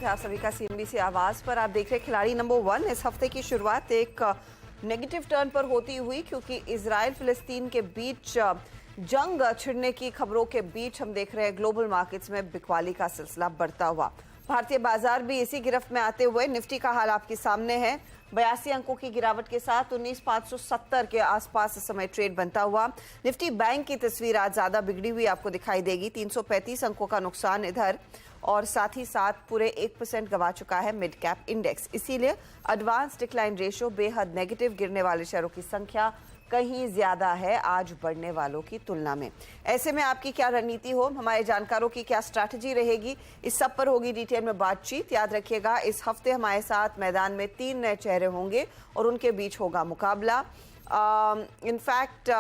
स्वागत है आप सभी का सीएनबीसी आवाज पर। आप देख रहे हैं खिलाड़ी नंबर 1। इस हफ्ते की शुरुआत एक नेगेटिव टर्न पर होती हुई, क्योंकि इजराइल फिलिस्तीन के बीच जंग छिड़ने की खबरों के बीच हम देख रहे हैं ग्लोबल मार्केट्स में बिकवाली का सिलसिला बढ़ता हुआ। भारतीय बाजार भी इसी गिरफ्त में आते हुए निफ्टी का हाल आपके सामने है। 82 अंकों की गिरावट के साथ 19,570 के आसपास इस समय ट्रेड बनता हुआ। निफ्टी बैंक की तस्वीर आज ज्यादा बिगड़ी हुई आपको दिखाई देगी। 335 अंकों का नुकसान इधर, और साथ ही साथ पूरे 1% गवा चुका है मिड कैप इंडेक्स। इसीलिए एडवांस डिक्लाइन रेशियो बेहद नेगेटिव, गिरने वाले शेयरों की संख्या कहीं ज्यादा है आज बढ़ने वालों की तुलना में। ऐसे में आपकी क्या रणनीति हो, हमारे जानकारों की क्या स्ट्रैटेजी रहेगी, इस सब पर होगी डिटेल में बातचीत। याद रखिएगा, इस हफ्ते हमारे साथ मैदान में 3 नए चेहरे होंगे और उनके बीच होगा मुकाबला। इनफैक्ट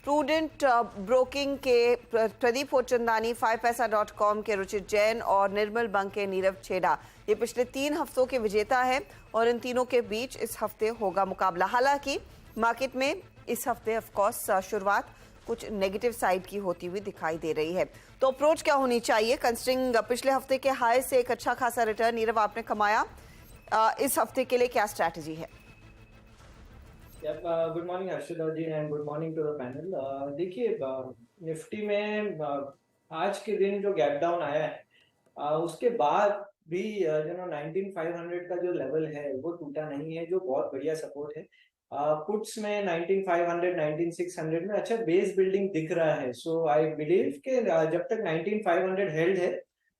प्रूडेंट ब्रोकिंग के प्रदीप होचंदानी, 5paisa.com के रुचित जैन और निर्मल बंक के नीरव छेड़ा, ये पिछले 3 हफ्तों के विजेता है और इन तीनों के बीच इस हफ्ते होगा मुकाबला। हालांकि मार्केट में इस हफ्ते ऑफ कोर्स शुरुआत कुछ नेगेटिव साइड की होती हुई दिखाई दे रही है। तो अप्रोच क्या होनी चाहिए कंसिडरिंग पिछले हफ्ते के हाई से एक अच्छा खासा रिटर्न नीरव आपने कमाया, इस हफ्ते के लिए क्या स्ट्रैटेजी है? Good morning Harshita ji and good morning to the panel. देखिए, निफ्टी में आज के दिन जो गैप डाउन आया है, उसके बाद भी 19,500 का जो लेवल है वो टूटा नहीं है, जो बहुत बढ़िया सपोर्ट है। पुट्स में 19,500 19,600 में अच्छा बेस बिल्डिंग दिख रहा है। सो आई बिलीव कि जब तक 19,500 हेल्ड है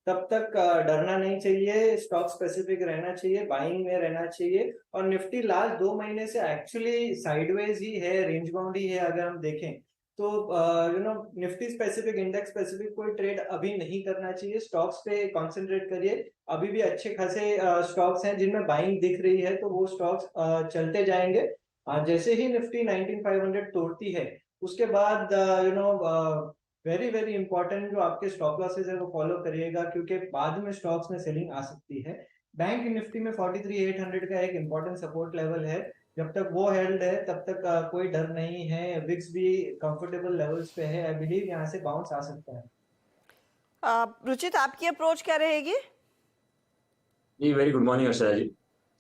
तब तक डरना नहीं चाहिए, स्टॉक स्पेसिफिक रहना चाहिए, बाइंग में रहना चाहिए। और निफ्टी लास्ट 2 महीने से एक्चुअली साइडवेज ही है, रेंज बाउंड ही है। अगर हम देखें तो निफ्टी स्पेसिफिक, इंडेक्स स्पेसिफिक कोई ट्रेड अभी नहीं करना चाहिए, स्टॉक्स पे कंसंट्रेट करिए। अभी भी अच्छे खासे स्टॉक्स हैं जिनमें बाइंग दिख रही है, तो वो स्टॉक्स चलते जाएंगे। जैसे ही निफ्टी 19,500 तोड़ती है उसके बाद वेरी वेरी इंपॉर्टेंट जो आपके स्टॉप लॉसेस है वो फॉलो करिएगा, क्योंकि बाद में स्टॉक्स में सेलिंग आ सकती है। बैंक निफ्टी में 43,800 का एक इंपॉर्टेंट सपोर्ट लेवल है, जब तक वो हेल्ड है तब तक कोई डर नहीं है। विक्स भी कंफर्टेबल लेवल्स पे है, आई बिलीव यहाँ से बाउंस आ सकता है। रुचित, आपकी अप्रोच क्या रहेगी? जी, वेरी गुड मॉर्निंग हर्षदा जी।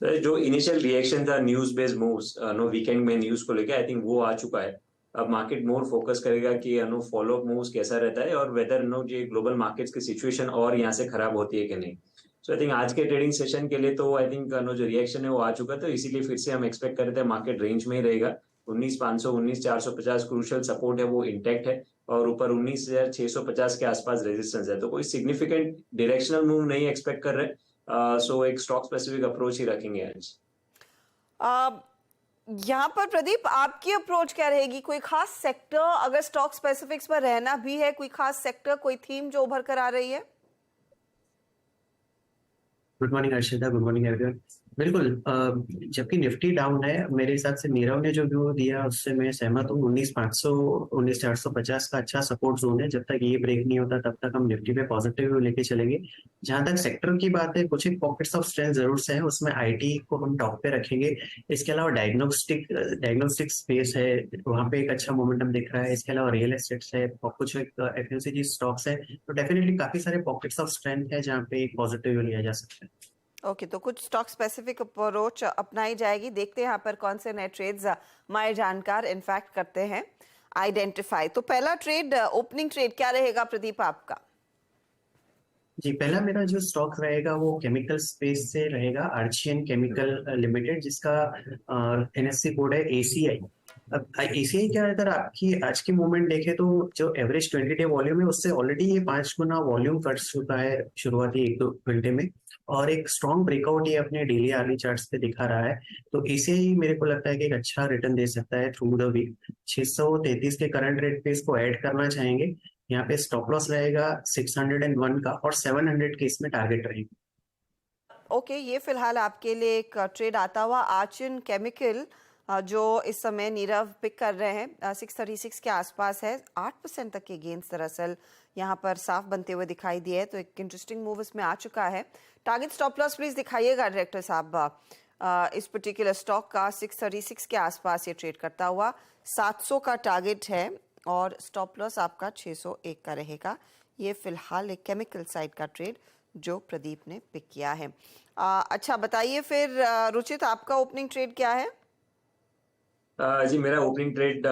सर, जो इनिशियल रिएक्शन था न्यूज बेस्ड मूव्स वीकेंड में न्यूज को लेकर, आई थिंक वो आ चुका है। अब मार्केट मोर फोकस करेगा कि फॉलो अप मूव्स कैसा रहता है और वेदर ये ग्लोबल मार्केट्स की सिचुएशन और यहाँ से खराब होती है कि नहीं। सो आई थिंक आज के ट्रेडिंग सेशन के लिए तो आई थिंक जो रिएक्शन है वो आ चुका, तो इसीलिए फिर से हम एक्सपेक्ट कर रहे थे मार्केट रेंज में ही रहेगा। 19,500 19,450 क्रूशियल सपोर्ट है वो इंटैक्ट है, और ऊपर 19,650 के आसपास रेजिस्टेंस है। तो कोई सिग्निफिकेंट डायरेक्शनल मूव नहीं एक्सपेक्ट कर रहे, सो एक स्टॉक स्पेसिफिक अप्रोच ही रखेंगे आज। यहाँ पर प्रदीप, आपकी अप्रोच क्या रहेगी? कोई खास सेक्टर, अगर स्टॉक स्पेसिफिक्स पर रहना भी है, कोई खास सेक्टर, कोई थीम जो उभर कर आ रही है? Good morning Harshita, good morning everyone. बिल्कुल, जबकि निफ्टी डाउन है, मेरे हिसाब से नीरव ने जो व्यू दिया उससे मैं सहमत हूँ। 19,500 19,450 का अच्छा सपोर्ट जोन है। जब तक ये ब्रेक नहीं होता तब तक हम निफ्टी पे पॉजिटिव व्यू लेके चलेंगे। जहां तक सेक्टर की बात है, कुछ एक पॉकेट्स ऑफ स्ट्रेंथ जरूर से है, उसमें आईटी को हम टॉप पे रखेंगे। इसके अलावा डायग्नोस्टिक स्पेस है, वहाँ पे एक अच्छा मोमेंटम दिख रहा है। इसके अलावा रियल एस्टेट्स है और कुछ एफएमसीजी स्टॉक्स है। तो डेफिनेटली काफी सारे पॉकेट्स ऑफ स्ट्रेंथ है जहाँ पे एक पॉजिटिव व्यू लिया जा सकता है। ओके, तो कुछ स्टॉक स्पेसिफिक अप्रोच अपनाई जाएगी। देखते हैं यहाँ पर कौन से नए ट्रेड्स हमारे जानकार इनफैक्ट करते हैं आइडेंटिफाई। तो पहला ट्रेड, ओपनिंग ट्रेड क्या रहेगा प्रदीप आपका? जी, पहला मेरा जो स्टॉक रहेगा वो केमिकल स्पेस से रहेगा, आर्चियन केमिकल लिमिटेड, जिसका एनएससी कोड है ACI। अब ACI क्या है, अगर आपकी आज की मूवमेंट देखें तो जो एवरेज 20 डे वॉल्यूम है उससे ऑलरेडी ये 5 गुना वॉल्यूम कर चुका है शुरुआती 1-2 घंटे में, और एक स्ट्रॉन्ग ब्रेकआउट ये अपने डेली आर्ली चार्ट्स पे दिखा रहा है। तो ACI मेरे को लगता है कि एक अच्छा रिटर्न दे सकता है थ्रू द वीक। 633 के करंट रेट पे इसको ऐड करना चाहेंगे। यहाँ पे स्टॉप लॉस रहेगा 601 का, और 700 के इसमें टारगेट रहेगा। ओके, ये फिलहाल आपके लिए एक ट्रेड आता हुआ। आर्चियन केमिकल जो इस समय नीरव पिक कर रहे हैं, 636 के आसपास है। 8% तक के गेन्स दरअसल यहाँ पर साफ बनते हुए दिखाई दिए, तो एक इंटरेस्टिंग मूव इसमें आ चुका है। टारगेट स्टॉप लॉस प्लीज दिखाइएगा डायरेक्टर साहब। इस पर्टिकुलर स्टॉक का 636 के आसपास ये ट्रेड करता हुआ। 700 का टारगेट है और स्टॉप लॉस आपका 601 का रहेगा। ये फिलहाल एक केमिकल साइड का ट्रेड जो प्रदीप ने पिक किया है। अच्छा बताइए फिर रुचित, आपका ओपनिंग ट्रेड क्या है? जी मेरा opening trade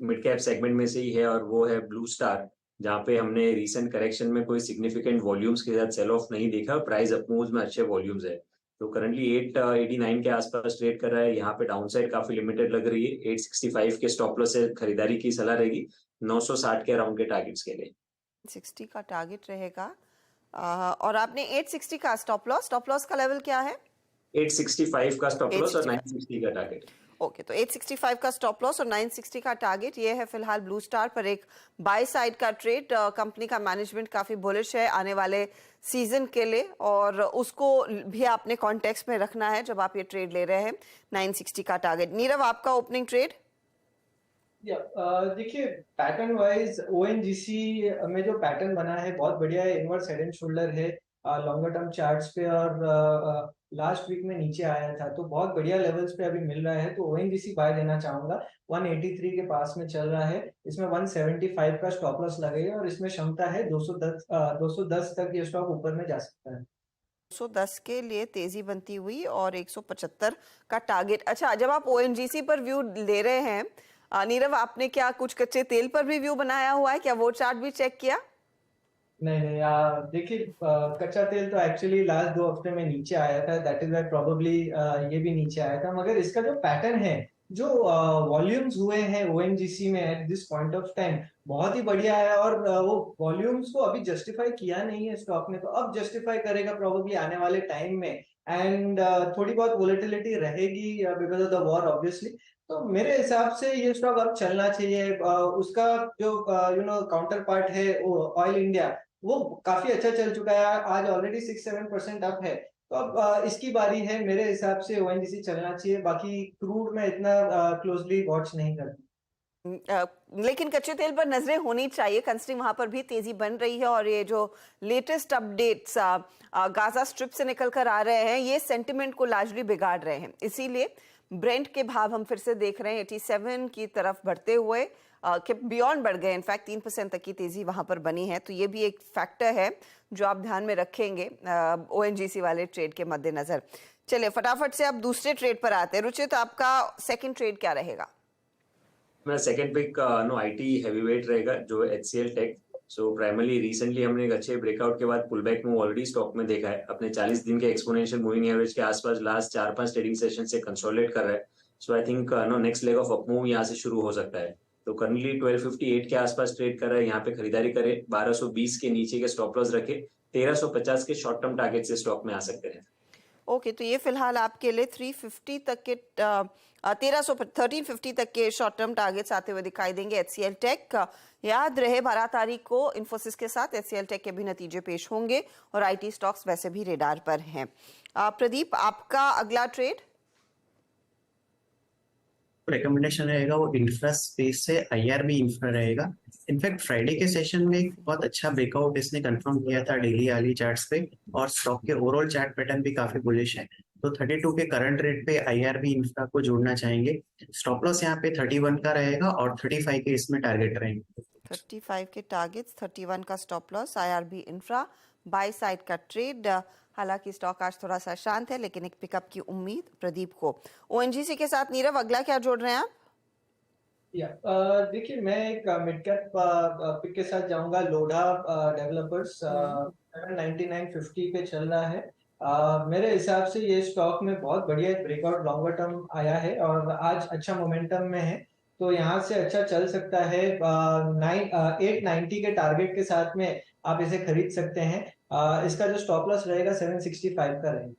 mid cap segment में से ही है और वो है ब्लू स्टार, जहाँ पे हमने रीसेंट करेक्शन में कोई सिग्निफिकेंट वॉल्यूम्स के साथ सेल ऑफ नहीं देखा, प्राइस अप मूव्स में अच्छे वॉल्यूम्स है। तो करंटली 889 के आसपास ट्रेड कर रहा है। यहाँ पे डाउनसाइड काफी लिमिटेड लग रही है। 865 के स्टॉप लॉस से खरीदारी की सलाह रहेगी, 960 के अराउंड के टारगेट्स के लिए। 60 का टारगेट रहेगा। और आपने 860 का स्टॉप लॉस का लेवल क्या है? 865 का स्टॉप लॉस और 865 960 का टारगेट। ओके, तो 865 का स्टॉप लॉस और 960 का टारगेट, ये है फिलहाल ब्लू स्टार पर एक बाय साइड का ट्रेड। कंपनी का मैनेजमेंट काफी बुलिश है आने वाले सीजन के लिए, और उसको भी आपने कॉन्टेक्स्ट में रखना है जब आप ये ट्रेड ले रहे हैं। 960 का टारगेट। नीरव, आपका ओपनिंग ट्रेड? देखिए पैटर्न वाइज ओएनजीसी में जो पैटर्न बना है बहुत बढ़िया है, इनवर्स हेड एंड शोल्डर है लॉन्गर टर्म चार्ट्स पे, और लास्ट वीक में नीचे आया था तो बहुत बढ़िया लेवल्स पे अभी मिल रहा है, तो ओएनजीसी बाय लेना चाहूंगा। 183 के पास में चल रहा है, इसमें 175 का स्टॉप लॉस लगेगा और इसमें क्षमता है 210 तक ये स्टॉक ऊपर में जा सकता है। 210 के लिए तेजी बनती हुई और 175 का टारगेट। अच्छा, जब आप ओएनजीसी पर व्यू ले रहे हैं नीरव, आपने क्या कुछ कच्चे तेल पर भी व्यू बनाया हुआ है? क्या वो चार्ट भी चेक किया? नहीं नहीं, देखिए कच्चा तेल तो एक्चुअली लास्ट 2 हफ्ते में नीचे आया था, दैट इज वाई प्रोबेबली ये भी नीचे आया था, मगर इसका जो पैटर्न है, जो वॉल्यूम्स हुए हैं ओएनजीसी में at this point of time बहुत ही बढ़िया है, और वो वॉल्यूम्स को अभी जस्टिफाई किया नहीं है स्टॉक ने, तो अब जस्टिफाई करेगा प्रोबेबली आने वाले टाइम में। एंड थोड़ी बहुत वोलेटिलिटी रहेगी because of the war obviously, तो मेरे हिसाब से ये स्टॉक अब चलना चाहिए। उसका जो काउंटर पार्ट है ऑयल इंडिया, वो काफी अच्छा चल चुका है, आज ऑलरेडी 6-7% अप है, तो अब इसकी बारी है। मेरे हिसाब से ओएनजीसी चलना चाहिए, बाकी क्रूड में इतना क्लोजली वॉच नहीं करती। लेकिन कच्चे तेल पर नजरें होनी चाहिए, कंसिडरिंग वहां पर भी तेजी बन रही है, और ये जो लेटेस्ट अपडेट्स गाजा स्ट्रिप से निकल कर आ रहे हैं, ये सेंटिमेंट को लार्जली बिगाड़ रहे हैं। इसीलिए ब्रेंट के भाव हम फिर से देख रहे हैं 87 की तरफ बढ़ते हुए, के बियॉन्ड बढ़ गए। इनफैक्ट 3% तक की तेजी वहां पर बनी है, तो ये भी एक फैक्टर है जो आप ध्यान में रखेंगे ओएनजीसी वाले ट्रेड के मद्देनजर। चलिए फटाफट से अब दूसरे ट्रेड पर आते हैं। रुचित, आपका सेकंड ट्रेड क्या रहेगा? मेरा सेकंड पिक आईटी हैवीवेट रहेगा, जो एचसीएल टेक। सो प्राइमरली रिसेंटली हमने एक अच्छे ब्रेकआउट के बाद पुलबैक मूव ऑलरेडी स्टॉक में देखा है। अपने 40 दिन के एक्सपोनेंशियल मूविंग एवरेज के आसपास लास्ट 4-5 ट्रेडिंग सेशन से कंसोलिडेट कर रहा है। So I think next leg of up move यहाँ से शुरू हो सकता है। तो करंटली 1258 के आसपास ट्रेड कर रहा है, यहाँ पे खरीदारी करे, 1220 के नीचे के स्टॉप लॉस रखे, 1350 के शॉर्ट टर्म टारगेट से स्टॉक में आ सकते हैं। ओके, तो ये फिलहाल आपके लिए 350 तक के 1350 तक के शॉर्ट टर्म टारगेट्स आते हुए दिखाई देंगे। एचसीएल टेक, याद रहे 12 तारीख को इन्फोसिस के साथ एचसीएल टेक के भी नतीजे पेश होंगे, और आईटी स्टॉक्स वैसे भी रेडार पर हैं। प्रदीप, आपका अगला ट्रेड? रिकमेंडेशन रहेगा वो इंफ्रा स्पेस से आईआरबी इंफ्रा रहेगा। इनफैक्ट फ्राइडे के सेशन में एक बहुत अच्छा ब्रेकआउट इसने कंफर्म किया था डेली वाली चार्ट्स पे, और स्टॉक के ओवरऑल चार्ट पैटर्न भी काफी बुलिश है। तो 32 के करंट रेट पे आईआरबी इंफ्रा को जोड़ना चाहेंगे। स्टॉप लॉस यहाँ पे 31 का रहेगा और 35 के इसमें टारगेट रहेंगे। 35 के टारगेट्स, 31 का stop loss, IRB infra by side का ट्रेड। हालांकि स्टॉक आज थोड़ा सा शांत है, लेकिन एक पिकअप की उम्मीद प्रदीप को। ओएनजीसी के साथ नीरव, अगला क्या जोड़ रहे हैं आप? देखिए मैं एक मिड कैप पिक के साथ जाऊंगा, लोढ़ा डेवलपर्स। 799.50 पे चल रहा है। मेरे हिसाब से ये स्टॉक में बहुत बढ़िया ब्रेकआउट लॉन्गर टर्म आया है और आज अच्छा मोमेंटम में है, तो यहाँ से अच्छा चल सकता है। 890 के टारगेट के साथ में आप इसे खरीद सकते हैं। इसका जो स्टॉप लॉस रहेगा 765 का रहेगा।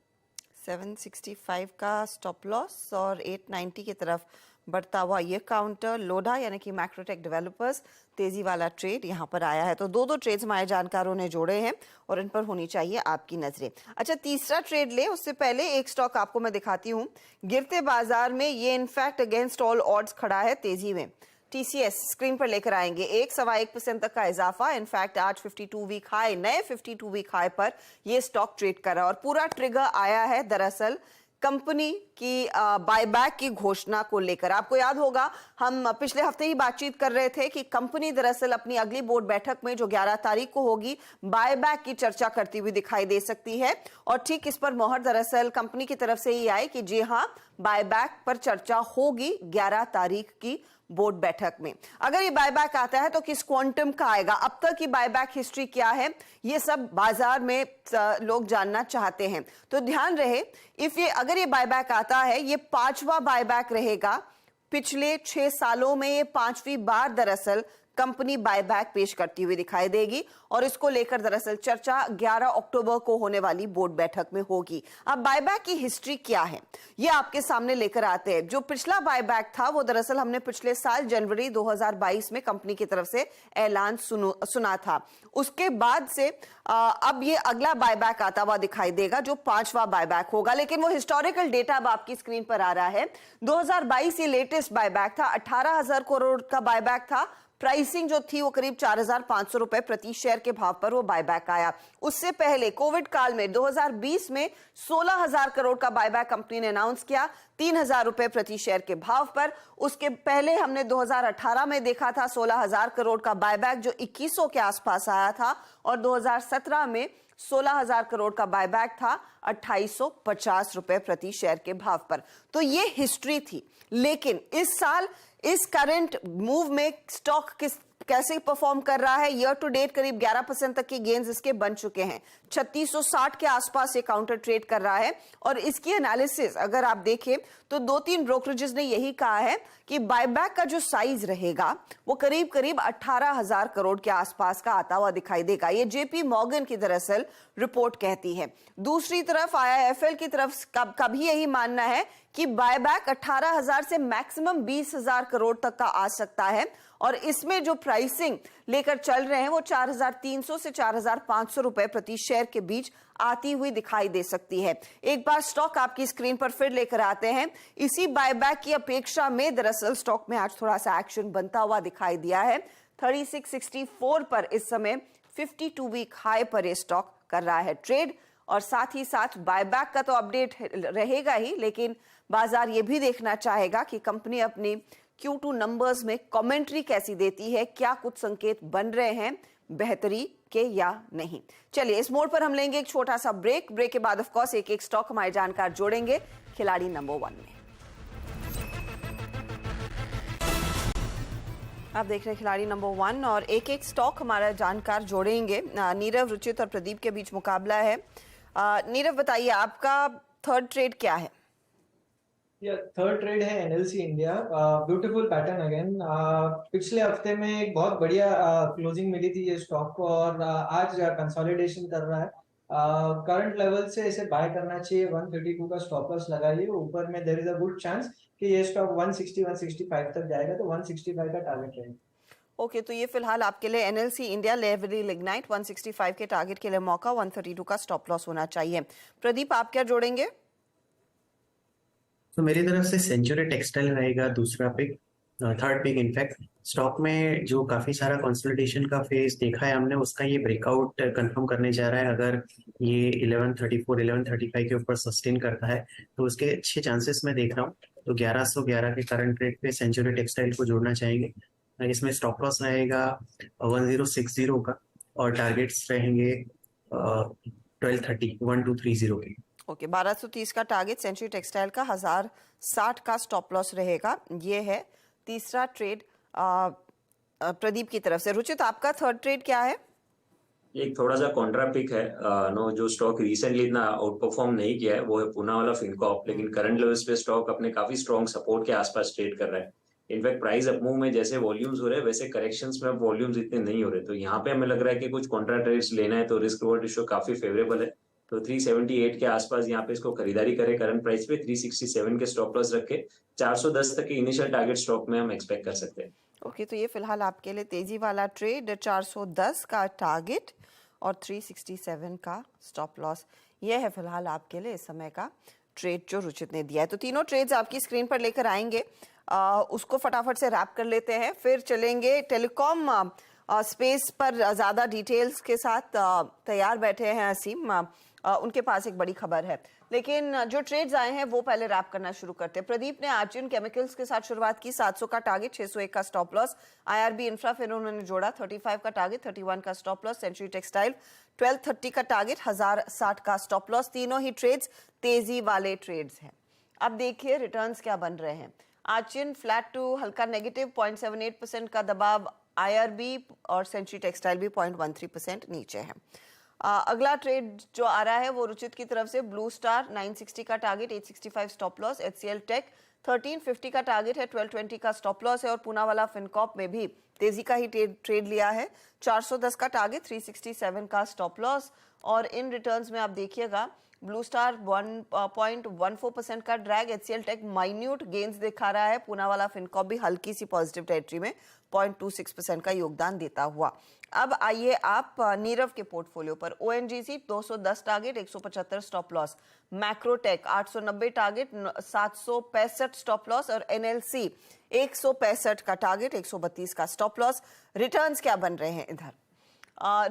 765 का स्टॉप लॉस और 890 की तरफ बढ़ता हुआ ये काउंटर। लोढ़ा यानी कि मैक्रोटेक डेवलपर्स, तेजी वाला ट्रेड यहाँ पर आया है। तो दो ट्रेड्स हमारे जानकारों ने जोड़े हैं और इन पर होनी चाहिए आपकी नजरें। अच्छा, तीसरा ट्रेड ले उससे पहले एक स्टॉक आपको मैं दिखाती हूँ। गिरते बाजार में ये इनफैक्ट अगेंस्ट ऑल ऑड्स खड़ा है तेजी में। टीसीएस स्क्रीन पर लेकर आएंगे। 1.1% तक का इजाफा। इनफैक्ट आज 52 वीक हाई, नए 52 वीक हाई पर ये स्टॉक ट्रेड कर रहा है, और पूरा ट्रिगर आया है दरअसल कंपनी की बायबैक की घोषणा को लेकर। आपको याद होगा हम पिछले हफ्ते ही बातचीत कर रहे थे कि कंपनी दरअसल अपनी अगली बोर्ड बैठक में जो 11 तारीख को होगी बायबैक की चर्चा करती हुई दिखाई दे सकती है, और ठीक इस पर मोहर दरअसल कंपनी की तरफ से ही आई कि जी हां, बायबैक पर चर्चा होगी 11 तारीख की बोर्ड बैठक में। अगर ये बायबैक आता है तो किस क्वांटम का आएगा, अब तक की बायबैक हिस्ट्री क्या है, ये सब बाजार में लोग जानना चाहते हैं। तो ध्यान रहे, अगर ये बायबैक आता है, ये 5वां बायबैक रहेगा। पिछले 6 सालों में ये 5वीं बार दरअसल कंपनी बायबैक पेश करती हुई दिखाई देगी, और इसको लेकर दरअसल चर्चा 11 अक्टूबर को होने वाली बोर्ड बैठक में होगी। अब बायबैक की हिस्ट्री क्या है, ये आपके सामने लेकर आते हैं। जो पिछला बायबैक था वो दरअसल हमने पिछले साल जनवरी 2022 में कंपनी की तरफ से ऐलान सुना था। उसके बाद से अब ये अगला बायबैक आता हुआ दिखाई देगा, जो 5वां बायबैक होगा। लेकिन वो हिस्टोरिकल डेटा अब आपकी स्क्रीन पर आ रहा है। 2022 ये लेटेस्ट बायबैक था, 18,000 करोड़ का बायबैक था। प्राइसिंग जो थी वो करीब 4,500 रुपए प्रति शेयर के भाव पर वो बायबैक आया। उससे पहले कोविड काल में 2020 में 16,000 करोड़ का बायबैक कंपनी ने अनाउंस किया, 3,000 रुपए प्रति शेयर के भाव पर। उसके पहले हमने 2018 में देखा था 16,000 करोड़ का बायबैक, जो 2100 के आसपास आया था, और 2017 में 16,000 करोड़ का बायबैक था 2,850 रुपए प्रति शेयर के भाव पर। तो ये हिस्ट्री थी। लेकिन इस साल इस करंट मूव में स्टॉक कैसे परफॉर्म कर रहा है, ईयर टू डेट करीब 11% तक के गेन्स इसके बन चुके हैं। 3660 के आसपास ये काउंटर ट्रेड कर रहा है, और इसकी एनालिसिस अगर आप देखें तो 2-3 ब्रोकरेजेस ने यही कहा है कि बायबैक का जो साइज रहेगा वो करीब करीब 18,000 करोड़ के आसपास का आता हुआ दिखाई देगा। ये जेपी मॉर्गन की दरअसल रिपोर्ट कहती है। दूसरी तरफ IIFL की तरफ का भी यही मानना है कि बायबैक 18,000 से मैक्सिमम 20,000 करोड़ तक का आ सकता है, और इसमें जो प्राइसिंग लेकर चल रहे हैं वो 4,300 से 4,500 रुपए प्रति शेयर के बीच आती हुई दिखाई दे सकती है। एक बार स्टॉक आपकी स्क्रीन पर फिर लेकर आते हैं। इसी बायबैक की अपेक्षा में दरअसल स्टॉक में आज थोड़ा सा एक्शन बनता हुआ दिखाई दिया है। 3664 पर इस समय 52 वीक हाई पर ये स्टॉक कर रहा है ट्रेड, और साथ ही साथ बायबैक का तो अपडेट रहेगा ही, लेकिन बाजार ये भी देखना चाहेगा कि कंपनी अपनी Q2 नंबर्स में कमेंट्री कैसी देती है, क्या कुछ संकेत बन रहे हैं बेहतरी के या नहीं। चलिए, इस मोड पर हम लेंगे एक छोटा सा ब्रेक के बाद ऑफ कोर्स एक स्टॉक हमारे जानकार जोड़ेंगे खिलाड़ी नंबर 1 में। आप देख रहे हैं खिलाड़ी नंबर 1, और एक स्टॉक हमारा जानकार जोड़ेंगे। नीरव, रुचित और प्रदीप के बीच मुकाबला है। नीरव, बताइए आपका थर्ड ट्रेड क्या है? थर्ड ट्रेड है NLC India. Beautiful pattern again. पिछले हफ्ते में एक बहुत बढ़िया क्लोजिंग मिली थी ये स्टॉक को, और आज कंसोलिडेशन कर रहा है। करंट लेवल से इसे बाय करना चाहिए। 132 का स्टॉप लॉस लगाइए। ऊपर में there is a good chance कि ये स्टॉक 160-165 तक जाएगा, तो 165 का टारगेट रहेगा। ओके, तो ये फिलहाल आपके लिए NLC इंडिया लेवरी लिग्नाइट 165 के टारगेट के लिए मौका, 132 का स्टॉप लॉस होना चाहिए। प्रदीप, आप क्या जोड़ेंगे? तो मेरी तरफ से सेंचुरी टेक्सटाइल रहेगा दूसरा pick, third pick in fact. Stock में जो काफी सारा कंसोलिडेशन का फेज देखा है हमने, उसका ये ब्रेकआउट कंफर्म करने जा रहा है। अगर ये 1134 1135 के ऊपर सस्टेन करता है तो उसके अच्छे चांसेस मैं देख रहा हूँ। तो 1111 के करंट रेट पे सेंचुरी टेक्सटाइल को जोड़ना चाहेंगे। इसमें स्टॉप लॉस रहेगा 1060 का, और टारगेट्स रहेंगे 1230 के। ओके, 1230 का टारगेट सेंचुरी टेक्सटाइल का, 1060 का स्टॉप लॉस रहेगा। ये है तीसरा ट्रेड प्रदीप की तरफ से। रुचित, आपका थर्ड ट्रेड क्या है? एक थोड़ा सा कॉन्ट्रा पिक है। जो स्टॉक रिसेंटली इतना आउट परफॉर्म नहीं किया है वो है पूना वाला फिनकॉर्प, लेकिन करंट लेवल्स पे स्टॉक अपने काफी स्ट्रॉन्ग सपोर्ट के आसपास ट्रेड कर रहा है। इनफैक्ट प्राइस अपमूव में जैसे वॉल्यूम्स हो रहे हैं वैसे करेक्शंस में वॉल्यूम्स इतने नहीं हो रहे, तो यहाँ पे हमें लग रहा है कि कुछ कॉन्ट्रा ट्रेड्स लेना है तो रिस्क रिवॉर्ड रेशियो काफी फेवरेबल है। तो 378 के आसपास यहाँ पे इसको खरीदारी करें करंट प्राइस पे। 367 के स्टॉप लॉस रख के 410 तक के इनिशियल टारगेट स्टॉक में हम एक्सपेक्ट कर सकते हैं। ओके, तो ये फिलहाल आपके लिए तेजी वाला ट्रेड, 410 का टारगेट और 367 का स्टॉप लॉस। ये है फिलहाल आपके लिए इस समय का ट्रेड जो रुचित ने दिया है। तो तीनों ट्रेड्स आपकी स्क्रीन पर लेकर आएंगे, उसको फटाफट से रैप कर लेते हैं, फिर चलेंगे टेलीकॉम स्पेस पर। ज़्यादा डिटेल्स के साथ तैयार बैठे हैं असीम, उनके पास एक बड़ी खबर है। लेकिन जो ट्रेड्स आए हैं वो पहले रैप करना शुरू करते हैं। प्रदीप ने आर्जियन केमिकल्स के साथ शुरुआत की, 700 का टारगेट, 601 का स्टॉप लॉस। आईआरबी इंफ्रा फिर उन्होंने जोड़ा, 35 का टारगेट, 31 का स्टॉप लॉस। सेंचुरी टेक्सटाइल 1230 का टारगेट, 1060 का स्टॉप लॉस। तीनों ही ट्रेड्स तेजी वाले ट्रेड्स हैं। अब देखिए रिटर्न्स क्या बन रहे हैं। आर्जियन फ्लैट टू हल्का नेगेटिव, 0.78% का दबाव। आईआरबी और सेंचुरी टेक्सटाइल भी 0.13% नीचे है। अगला ट्रेड जो आ रहा है वो रुचित की तरफ से, ब्लू स्टार 960 का target, 865 stop loss. HCL Tech 1350 का टारगेट है, 1220 का स्टॉप लॉस है। और पूनावाला फिनकॉर्प में भी तेजी का ही ट्रेड लिया है, 410 का टारगेट, 367 का स्टॉप लॉस। और इन रिटर्न्स में आप देखिएगा ब्लू स्टार 1.14% का drag, HCL Tech minute gains दिखा रहा है, पूनावाला फिनकॉर्प भी हल्की सी पॉजिटिव टेरिटरी में 0.26% का योगदान देता हुआ। अब आइए आप नीरव के पोर्टफोलियो पर। ONGC 210 target, 175 stop loss. Macrotech 890 target, 765 stop loss. और एनएलसी 165 का टारगेट, 132 का स्टॉप लॉस। रिटर्न्स क्या बन रहे हैं इधर?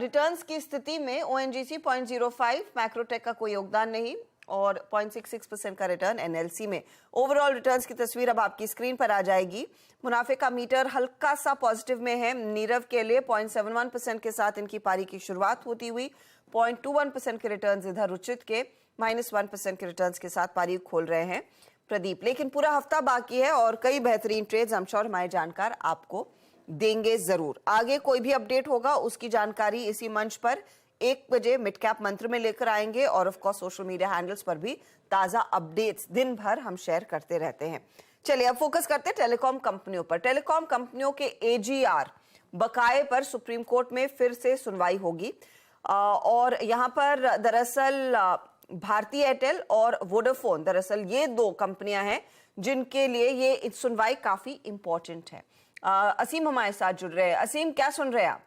रिटर्न्स की स्थिति में ओएनजीसी 0.05, मैक्रोटेक का कोई योगदान नहीं, और 0.66% का रिटर्न एनएलसी में। ओवरऑल रिटर्न्स की तस्वीर अब आपकी स्क्रीन पर आ जाएगी। मुनाफे का मीटर हल्का सा पॉजिटिव में है नीरव के लिए, 0.71% के साथ इनकी पारी की शुरुआत होती हुई, 0.21% के रिटर्न्स इधर रुचित के, -1% के रिटर्न्स के साथ पारी खोल रहे हैं प्रदीप। लेकिन पूरा हफ्ता बाकी है और कई बेहतरीन ट्रेड्स हम श्योर हमारे जानकार आपको देंगे जरूर। आगे कोई भी अपडेट होगा उसकी जानकारी इसी मंच पर 1 बजे मिड कैप मंत्र में लेकर आएंगे, और of course social media handles पर भी ताजा अपडेट्स दिन भर हम शेयर करते रहते हैं। चलिए अब फोकस करते हैं टेलीकॉम कंपनियों पर। टेलीकॉम कंपनियों के एजीआर बकाये पर सुप्रीम कोर्ट में फिर से सुनवाई होगी, और यहाँ पर दरअसल भारती एयरटेल और वोडाफोन, दरअसल ये 2 कंपनियां हैं जिनके लिए ये सुनवाई काफी इंपॉर्टेंट है। असीम हमारे साथ जुड़ रहे हैं। असीम, क्या सुन रहे हैं आप?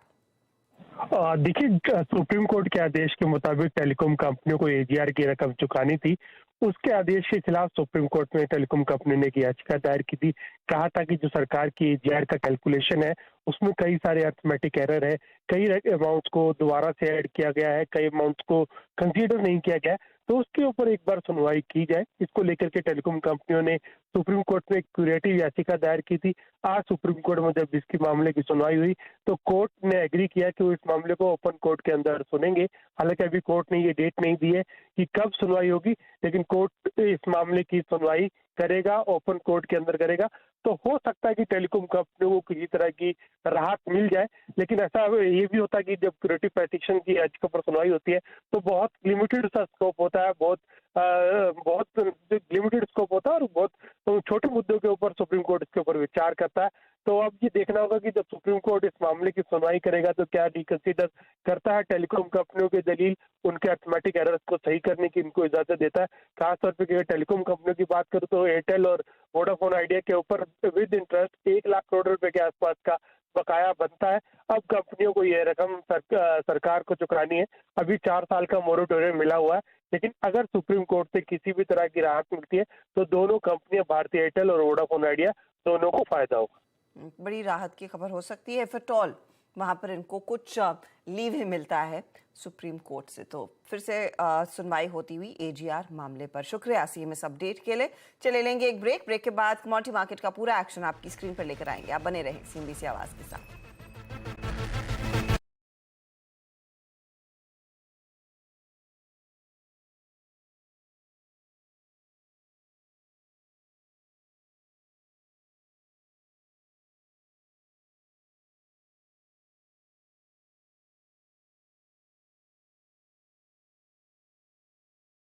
देखिए, सुप्रीम कोर्ट के आदेश के मुताबिक टेलीकॉम कंपनियों को एजीआर की रकम चुकानी थी। उसके आदेश के खिलाफ सुप्रीम कोर्ट में टेलीकॉम कंपनी ने एक याचिका दायर की थी। कहा था कि जो सरकार की एजीआर का कैलकुलेशन है उसमें कई सारे अर्थमेटिक एरर है, कई अमाउंट्स को दोबारा से ऐड किया गया है, कई अमाउंट्स को कंसीडर नहीं किया गया, तो उसके ऊपर एक बार सुनवाई की जाए। इसको लेकर के टेलीकॉम कंपनियों ने सुप्रीम कोर्ट में एक क्यूरेटिव याचिका दायर की थी। आज सुप्रीम कोर्ट में जब इसकी मामले की सुनवाई हुई तो कोर्ट ने एग्री किया कि वो इस मामले को ओपन कोर्ट के अंदर सुनेंगे। हालांकि अभी कोर्ट ने ये डेट नहीं दी है कि कब सुनवाई होगी, लेकिन कोर्ट इस मामले की सुनवाई करेगा, ओपन कोर्ट के अंदर करेगा। तो हो सकता है कि टेलीकॉम कंपनियों को किसी तरह की राहत मिल जाए, लेकिन ऐसा ये भी होता है कि जब क्यूरेटिव पेटिशन की याचिका पर सुनवाई होती है तो बहुत लिमिटेड सा स्कोप होता है, बहुत लिमिटेड स्कोप होता है, और बहुत छोटे मुद्दों के ऊपर सुप्रीम कोर्ट इसके ऊपर विचार करता है। तो अब ये देखना होगा कि जब सुप्रीम कोर्ट इस मामले की सुनवाई करेगा तो क्या रिकंसीडर करता है टेलीकॉम कंपनियों के दलील, उनके अर्थमेटिक एरर्स को सही करने की इनको इजाजत देता है। खासतौर पर टेलीकॉम कंपनियों की बात करूँ तो एयरटेल और वोडाफोन आइडिया के ऊपर विद इंटरेस्ट 1 लाख करोड़ रुपए के आसपास का बकाया बनता है। अब कंपनियों को यह रकम सरकार को चुकानी है। अभी 4 साल का मोरेटोरियम मिला हुआ है, लेकिन अगर सुप्रीम कोर्ट से किसी भी तरह की राहत मिलती है तो दोनों कंपनियां, भारती एयरटेल और वोडाफोन आइडिया, दोनों को फायदा होगा। बड़ी राहत की खबर हो सकती है, इफ एट ऑल वहां पर इनको कुछ लीव ही मिलता है सुप्रीम कोर्ट से। तो फिर से सुनवाई होती हुई एजीआर मामले पर। शुक्रिया असीम इस अपडेट के लिए। चले लेंगे एक ब्रेक के बाद कमोडिटी मार्केट का पूरा एक्शन आपकी स्क्रीन पर लेकर आएंगे। आप बने रहें CNBC आवाज के साथ।